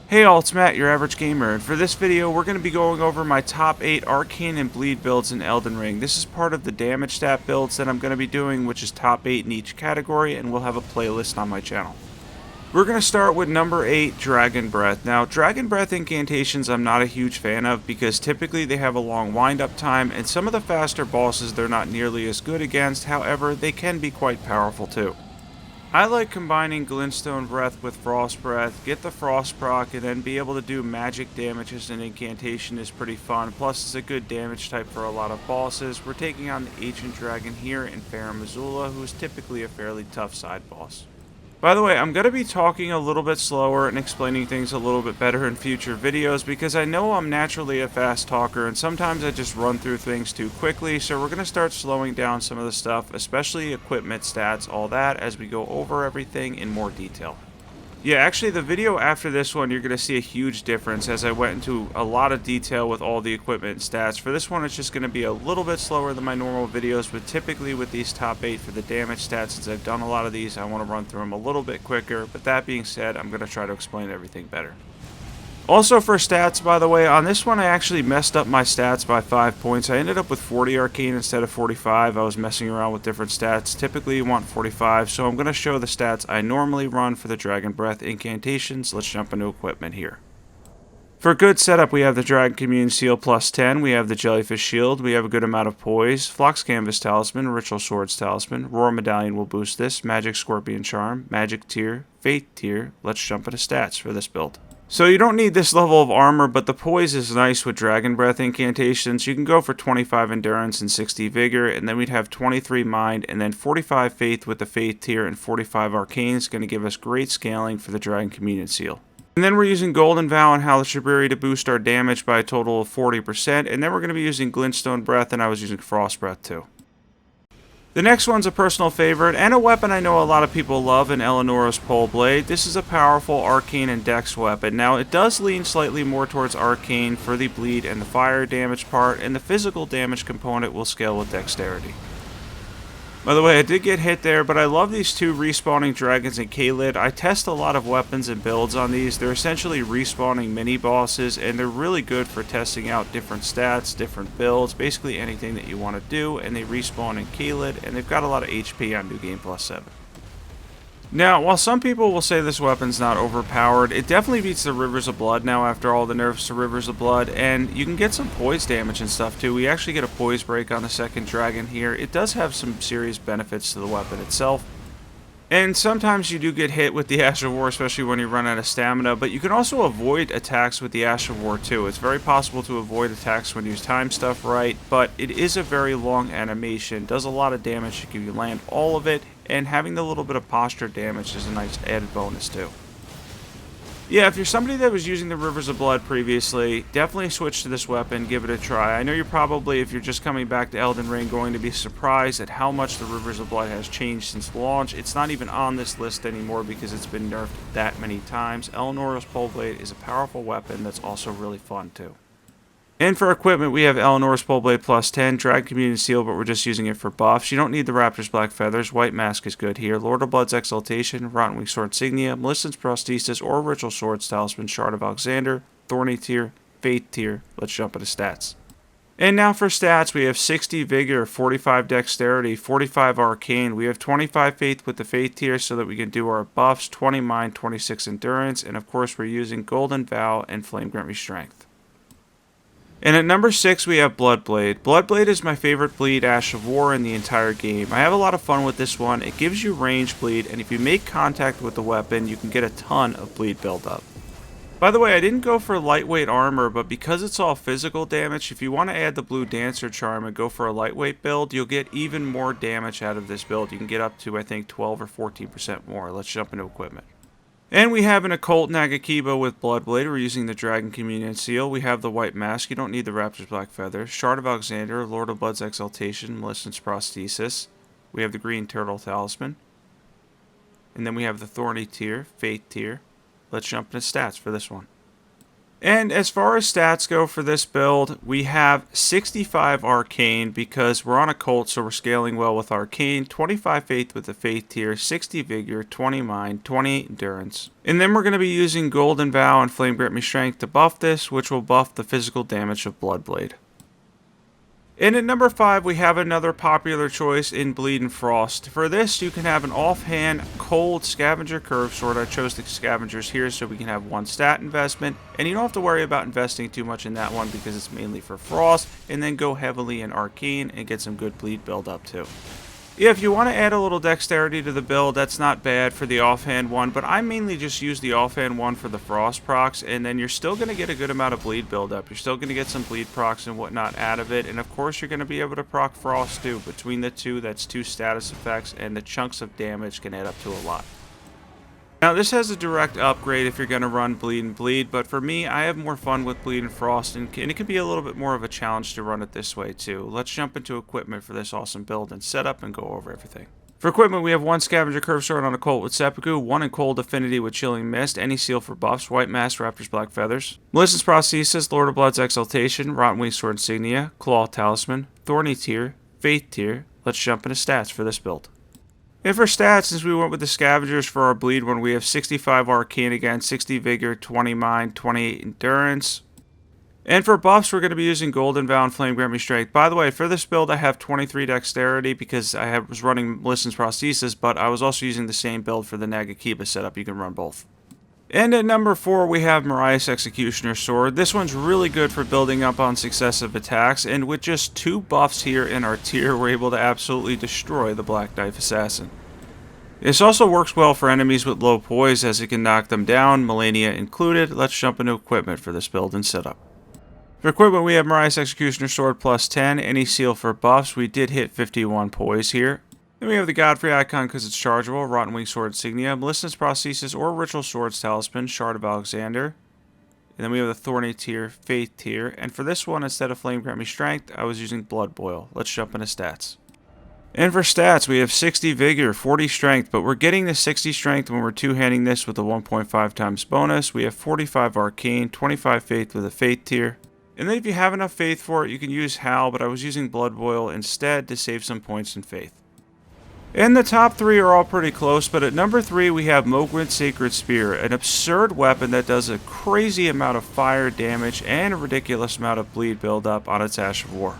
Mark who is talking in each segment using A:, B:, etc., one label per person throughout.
A: Hey all, it's Matt, your average gamer, and for this video we're going to be going over my top 8 Arcane and Bleed builds in Elden Ring. This is part of the damage stat builds that I'm going to be doing, which is top 8 in each category, and we'll have a playlist on my channel. We're going to start with number 8, Dragon Breath. Now, Dragon Breath incantations I'm not a huge fan of because typically they have a long wind-up time, and some of the faster bosses they're not nearly as good against, however, they can be quite powerful too. I like combining Glintstone Breath with Frost Breath, get the Frost proc, and then be able to do magic damage as an incantation is pretty fun. Plus, it's a good damage type for a lot of bosses. We're taking on the Ancient Dragon here in Farum Azula, who is typically a fairly tough side boss. By the way, I'm going to be talking a little bit slower and explaining things a little bit better in future videos because I know I'm naturally a fast talker and sometimes I just run through things too quickly, so we're going to start slowing down some of the stuff, especially equipment stats, all that, as we go over everything in more detail. Yeah, actually the video after this one you're going to see a huge difference as I went into a lot of detail with all the equipment and stats. For this one it's just going to be a little bit slower than my normal videos, but typically with these top 8 for the damage stats, since I've done a lot of these, I want to run through them a little bit quicker, but that being said, I'm going to try to explain everything better. Also for stats, by the way, on this one I actually messed up my stats by 5 points. I ended up with 40 Arcane instead of 45. I was messing around with different stats. Typically you want 45, so I'm going to show the stats I normally run for the Dragon Breath incantations. Let's jump into equipment here. For good setup, we have the Dragon Communion Seal plus 10, we have the Jellyfish Shield, we have a good amount of Poise, Phlox Canvas Talisman, Ritual Swords Talisman, Roar Medallion will boost this, Magic Scorpion Charm, Magic Tear, Fate Tear. Let's jump into stats for this build. So you don't need this level of armor, but the Poise is nice with Dragon Breath incantations. You can go for 25 Endurance and 60 Vigor, and then we'd have 23 Mind, and then 45 Faith with the Faith tier, and 45 Arcane is going to give us great scaling for the Dragon Communion Seal. And then we're using Golden Vow and Hellish Rebury to boost our damage by a total of 40%, and then we're going to be using Glintstone Breath, and I was using Frost Breath too. The next one's a personal favorite, and a weapon I know a lot of people love in Eleonora's Poleblade. This is a powerful Arcane and Dex weapon. Now, it does lean slightly more towards Arcane for the bleed and the fire damage part, and the physical damage component will scale with Dexterity. By the way, I did get hit there, but I love these two respawning dragons in Caelid. I test a lot of weapons and builds on these. They're essentially respawning mini-bosses, and they're really good for testing out different stats, different builds, basically anything that you want to do, and they respawn in Caelid, and they've got a lot of HP on New Game Plus 7. Now, while some people will say this weapon's not overpowered, it definitely beats the Rivers of Blood now after all the nerfs to Rivers of Blood, and you can get some poise damage and stuff too. We actually get a poise break on the second dragon here. It does have some serious benefits to the weapon itself. And sometimes you do get hit with the Ash of War, especially when you run out of stamina, but you can also avoid attacks with the Ash of War too. It's very possible to avoid attacks when you time stuff right, but it is a very long animation, does a lot of damage if you land all of it, and having the little bit of posture damage is a nice added bonus too. Yeah, if you're somebody that was using the Rivers of Blood previously, definitely switch to this weapon, give it a try. I know you're probably, if you're just coming back to Elden Ring, going to be surprised at how much the Rivers of Blood has changed since launch. It's not even on this list anymore because it's been nerfed that many times. Eleonora's Poleblade is a powerful weapon that's also really fun too. And for equipment, we have Eleonora's Poleblade plus 10, Dragon Communion Seal, but we're just using it for buffs. You don't need the Raptor's Black Feathers, White Mask is good here, Lord of Blood's Exaltation, Rotten Wing Sword Insignia, Millicent's Prosthesis, or Ritual Swords Talisman, Shard of Alexander, Thorny tier, Fate tier. Let's jump into stats. And now for stats, we have 60 Vigor, 45 Dexterity, 45 Arcane, we have 25 Faith with the Faith tier so that we can do our buffs, 20 Mind, 26 Endurance, and of course we're using Golden Vow and Flame Grant Me Strength. And at number 6 we have Bloodblade. Bloodblade is my favorite bleed Ash of War in the entire game. I have a lot of fun with this one. It gives you range bleed, and if you make contact with the weapon, you can get a ton of bleed buildup. By the way, I didn't go for lightweight armor, but because it's all physical damage, if you want to add the Blue Dancer Charm and go for a lightweight build, you'll get even more damage out of this build. You can get up to, I think, 12 or 14% more. Let's jump into equipment. And we have an Occult Nagakiba with Bloodblade. We're using the Dragon Communion Seal. We have the White Mask. You don't need the Raptor's Black Feather. Shard of Alexander, Lord of Blood's Exaltation, Millicent's Prosthesis. We have the Green Turtle Talisman. And then we have the Thorny tier, Fate tier. Let's jump into stats for this one. And as far as stats go for this build, we have 65 Arcane because we're on a cult, so we're scaling well with Arcane, 25 Faith with the Faith tier, 60 Vigor, 20 Mind, 28 Endurance. And then we're going to be using Golden Vow and Flame Grant Me Strength to buff this, which will buff the physical damage of Bloodblade. And at number 5, we have another popular choice in Bleed and Frost. For this, you can have an offhand cold Scavenger Curve Sword. I chose the Scavengers here so we can have one stat investment. And you don't have to worry about investing too much in that one because it's mainly for Frost. And then go heavily in Arcane and get some good bleed build up too. Yeah, if you want to add a little dexterity to the build, that's not bad for the offhand one, but I mainly just use the offhand one for the frost procs, and then you're still going to get a good amount of bleed buildup. You're still going to get some bleed procs and whatnot out of it, and of course you're going to be able to proc frost too. Between the two, that's 2 status effects, and the chunks of damage can add up to a lot. Now this has a direct upgrade if you're going to run Bleed and Bleed, but for me, I have more fun with Bleed and Frost, and it can be a little bit more of a challenge to run it this way too. Let's jump into equipment for this awesome build and setup and go over everything. For equipment, we have 1 Scavenger Curve Sword on a Colt with Seppuku, 1 in Cold Affinity with Chilling Mist, any seal for buffs, White Mask, Raptor's Black Feathers, Melissa's Prosthesis, Lord of Blood's Exaltation, Rotten Wing Sword Insignia, Claw Talisman, Thorny Tier, Faith Tier. Let's jump into stats for this build. And for stats, since we went with the Scavengers for our bleed one, we have 65 Arcane again, 60 Vigor, 20 Mind, 28 Endurance. And for buffs, we're going to be using Golden Vow and Flame Grant Me Strength. By the way, for this build, I have 23 Dexterity because I was running Melissa's Prosthesis, but I was also using the same build for the Nagakiba setup. You can run both. And at number 4, we have Marais Executioner Sword. This one's really good for building up on successive attacks, and with just 2 buffs here in our tier, we're able to absolutely destroy the Black Knife Assassin. This also works well for enemies with low poise as it can knock them down, Melania included. Let's jump into equipment for this build and setup. For equipment, we have Marais Executioner Sword plus 10, any seal for buffs. We did hit 51 poise here. Then we have the Godfrey icon because it's chargeable, Rotten Wing Sword Insignia, Melissa's Prosthesis or Ritual Swords Talisman, Shard of Alexander. And then we have the Thorny tier, Faith tier, and for this one, instead of Flame Grant Me Strength, I was using Blood Boil. Let's jump into stats. And for stats, we have 60 Vigor, 40 Strength, but we're getting the 60 Strength when we're two-handing this with a 1.5 times bonus. We have 45 Arcane, 25 Faith with a Faith tier. And then if you have enough Faith for it, you can use Howl, but I was using Blood Boil instead to save some points in Faith. And the top 3 are all pretty close, but at number 3 we have Mohgwyn Sacred Spear, an absurd weapon that does a crazy amount of fire damage and a ridiculous amount of bleed buildup on its Ash of War.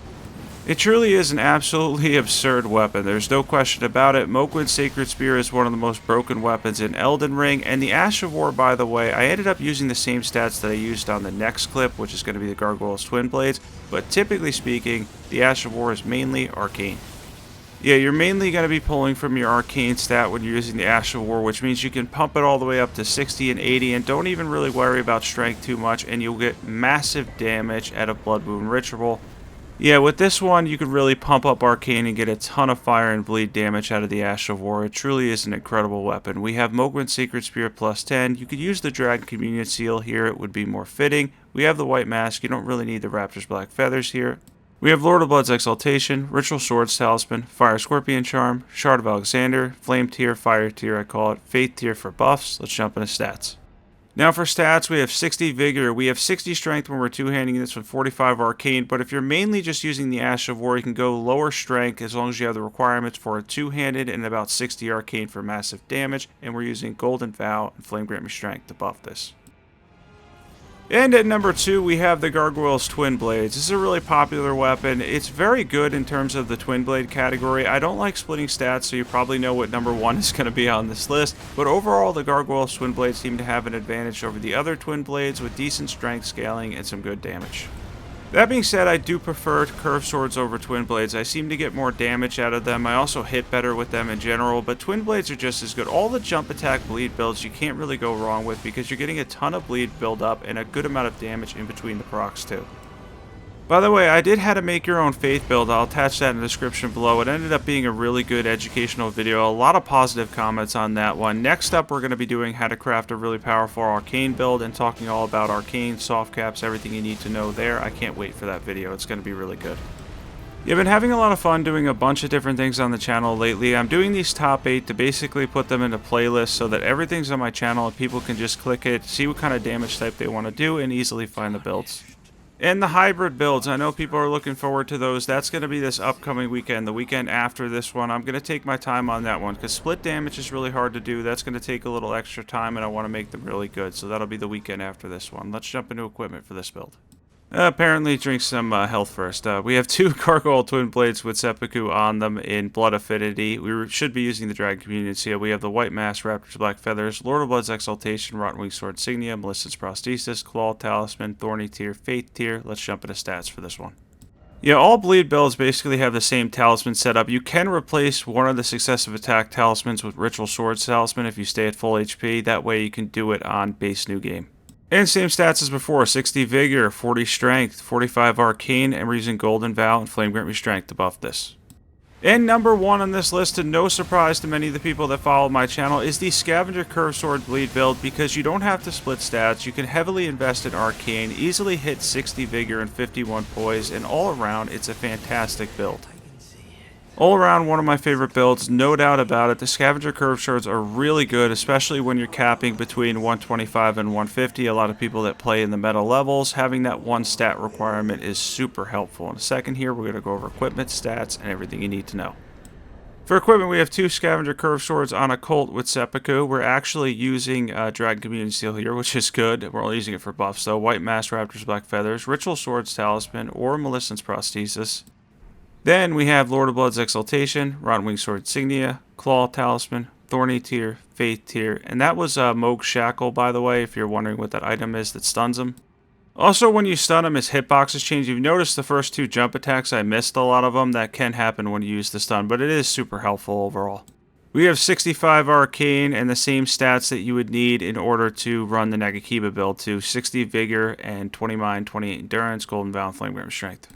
A: It truly is an absolutely absurd weapon, there's no question about it. Mohgwyn Sacred Spear is one of the most broken weapons in Eldenring, and the Ash of War, by the way, I ended up using the same stats that I used on the next clip, which is going to be the Gargoyle's Twinblades, but typically speaking, the Ash of War is mainly Arcane. Yeah, you're mainly going to be pulling from your Arcane stat when you're using the Ash of War, which means you can pump it all the way up to 60 and 80, and don't even really worry about strength too much, and you'll get massive damage at a Blood Wound Ritual. Yeah, with this one, you can really pump up Arcane and get a ton of fire and bleed damage out of the Ash of War. It truly is an incredible weapon. We have Mohgwyn Sacred Spear plus 10. You could use the Dragon Communion Seal here. It would be more fitting. We have the White Mask. You don't really need the Raptor's Black Feathers here. We have Lord of Blood's Exaltation, Ritual Swords Talisman, Fire Scorpion Charm, Shard of Alexander, Flame tier, Fire tier I call it, Faith tier for buffs. Let's jump into stats. Now for stats, we have 60 Vigor, we have 60 Strength when we're two-handing this with 45 Arcane, but if you're mainly just using the Ash of War, you can go lower Strength as long as you have the requirements for a two-handed and about 60 Arcane for massive damage, and we're using Golden Vow and Flame Grant Me Strength to buff this. And at number 2, we have the Gargoyle's Twinblades. This is a really popular weapon. It's very good in terms of the Twinblade category. I don't like splitting stats, so you probably know what number 1 is going to be on this list. But overall, the Gargoyle's Twinblades seem to have an advantage over the other Twinblades with decent strength scaling and some good damage. That being said, I do prefer curved swords over Twinblades. I seem to get more damage out of them. I also hit better with them in general, but Twinblades are just as good. All the jump attack bleed builds you can't really go wrong with because you're getting a ton of bleed build up and a good amount of damage in between the procs too. By the way, I did how to make your own faith build. I'll attach that in the description below. It ended up being a really good educational video. A lot of positive comments on that one. Next up, we're going to be doing how to craft a really powerful Arcane build and talking all about Arcane, soft caps, everything you need to know there. I can't wait for that video. It's going to be really good. Yeah, I've been having a lot of fun doing a bunch of different things on the channel lately. I'm doing these top 8 to basically put them into playlists so that everything's on my channel and people can just click it, see what kind of damage type they want to do, and easily find the builds. And the hybrid builds, I know people are looking forward to those. That's going to be this upcoming weekend, the weekend after this one. I'm going to take my time on that one because split damage is really hard to do. That's going to take a little extra time, and I want to make them really good. So that'll be the weekend after this one. Let's jump into equipment for this build. Apparently drink some health first. We have 2 Gargoyle Twinblades with seppuku on them in Blood Affinity. We should be using the Dragon Communion Seal. We have the White Mask, Raptor's Black Feathers, Lord of Blood's Exaltation, Rotten Wing Sword Insignia, Melissa's Prosthesis, Claw Talisman, Thorny Tear, Faith Tear. Let's jump into stats for this one. Yeah, all bleed builds basically have the same talisman setup. You can replace one of the successive attack talismans with Ritual Swords Talisman if you stay at full HP. That way you can do it on base new game. And same stats as before, 60 Vigor, 40 Strength, 45 Arcane, and we're using Golden Vow and Flame Grant Me Strength to buff this. And number 1 on this list, and no surprise to many of the people that follow my channel, is the Scavenger Curved Sword Bleed build because you don't have to split stats, you can heavily invest in Arcane, easily hit 60 Vigor and 51 Poise, and all around it's a fantastic build. All around, one of my favorite builds, no doubt about it. The Scavenger Curved Swords are really good, especially when you're capping between 125 and 150. A lot of people that play in the meta levels, having that one stat requirement is super helpful. In a second here, we're going to go over equipment, stats, and everything you need to know. For equipment, we have 2 Scavenger Curved Swords on a Colt with seppuku. We're actually using Dragon Communion Seal here, which is good. We're only using it for buffs, though. White Mask, Raptor's Black Feathers, Ritual Swords Talisman, or Melissa's Prosthesis. Then we have Lord of Blood's Exaltation, Rotten Wing Sword Insignia, Claw Talisman, Thorny Tear, Faith Tear, and that was Mohgwyn Shackle, by the way, if you're wondering what that item is that stuns him. Also, when you stun him, his hitboxes change. You've noticed the first 2 jump attacks, I missed a lot of them. That can happen when you use the stun, but it is super helpful overall. We have 65 Arcane and the same stats that you would need in order to run the Nagakiba build too. 60 Vigor and 20 Mind, 28 Endurance, Golden Vow, and Flame Grant Strength.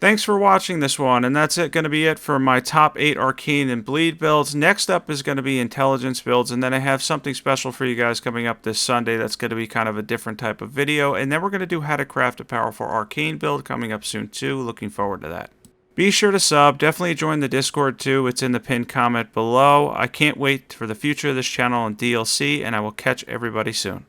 A: Thanks for watching this one, and that's going to be it for my top 8 Arcane and Bleed builds. Next up is going to be Intelligence builds, and then I have something special for you guys coming up this Sunday that's going to be kind of a different type of video, and then we're going to do how to craft a powerful Arcane build coming up soon too. Looking forward to that. Be sure to sub, definitely join the Discord too, it's in the pinned comment below. I can't wait for the future of this channel and DLC, and I will catch everybody soon.